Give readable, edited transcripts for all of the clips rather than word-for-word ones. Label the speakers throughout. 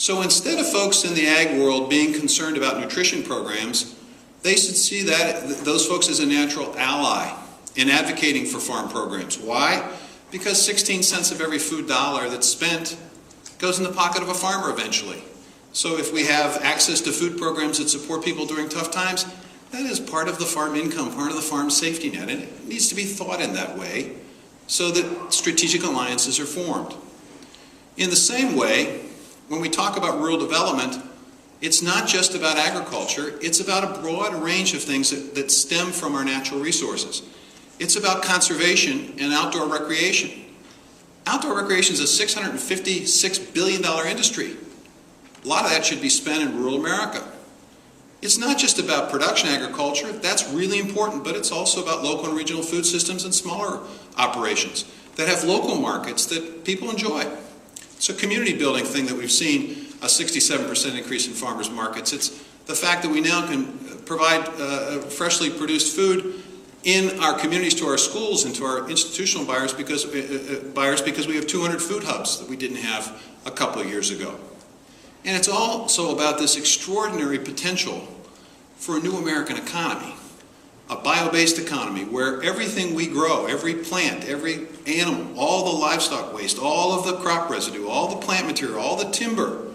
Speaker 1: So instead of folks in the ag world being concerned about nutrition programs, they should see those folks as a natural ally in advocating for farm programs. Why? Because 16 cents of every food dollar that's spent goes in the pocket of a farmer eventually. So if we have access to food programs that support people during tough times, that is part of the farm income, part of the farm safety net, and it needs to be thought in that way so that strategic alliances are formed. In the same way, when we talk about rural development, it's not just about agriculture, it's about a broad range of things that stem from our natural resources. It's about conservation and outdoor recreation. Outdoor recreation is a $656 billion industry. A lot of that should be spent in rural America. It's not just about production agriculture, that's really important, but it's also about local and regional food systems and smaller operations that have local markets that people enjoy. It's a community building thing that we've seen, a 67% increase in farmers markets. It's the fact that we now can provide freshly produced food in our communities to our schools and to our institutional buyers because we have 200 food hubs that we didn't have a couple of years ago. And it's also about this extraordinary potential for a new American economy, a bio-based economy where everything we grow, every plant, every animal, all the livestock waste, all of the crop residue, all the plant material, all the timber,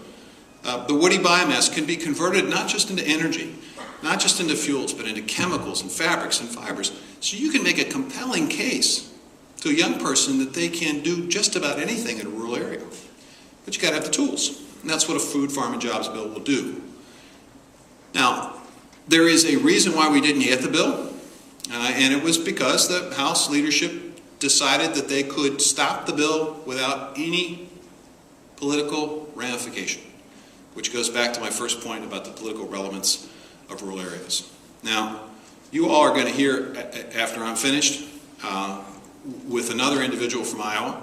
Speaker 1: the woody biomass can be converted not just into energy, not just into fuels, but into chemicals and fabrics and fibers. So you can make a compelling case to a young person that they can do just about anything in a rural area. But you got to have the tools. And that's what a Food, Farm, and Jobs bill will do. Now, there is a reason why we didn't get the bill, and it was because the House leadership decided that they could stop the bill without any political ramification, which goes back to my first point about the political relevance of rural areas. Now, you all are going to hear, after I'm finished, with another individual from Iowa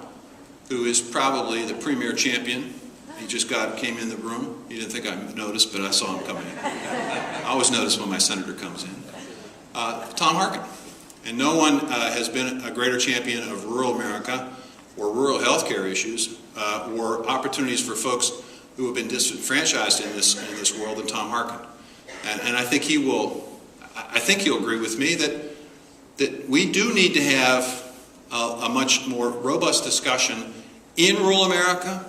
Speaker 1: who is probably the premier champion. He just came in the room. You didn't think I noticed, but I saw him coming in. I always notice when my senator comes in. Tom Harkin. And no one has been a greater champion of rural America or rural health care issues or opportunities for folks who have been disenfranchised in this world than Tom Harkin. And I think he'll agree with me that we do need to have a much more robust discussion in rural America,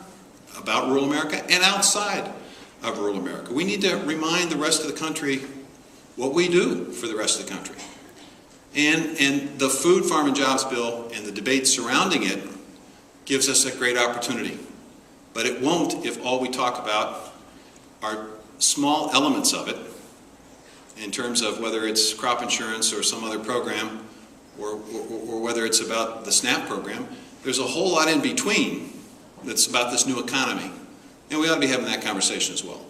Speaker 1: about rural America, and outside of rural America. We need to remind the rest of the country what we do for the rest of the country. And the Food, Farm, and Jobs bill and the debate surrounding it gives us a great opportunity. But it won't if all we talk about are small elements of it in terms of whether it's crop insurance or some other program or whether it's about the SNAP program. There's a whole lot in between that's about this new economy. And we ought to be having that conversation as well.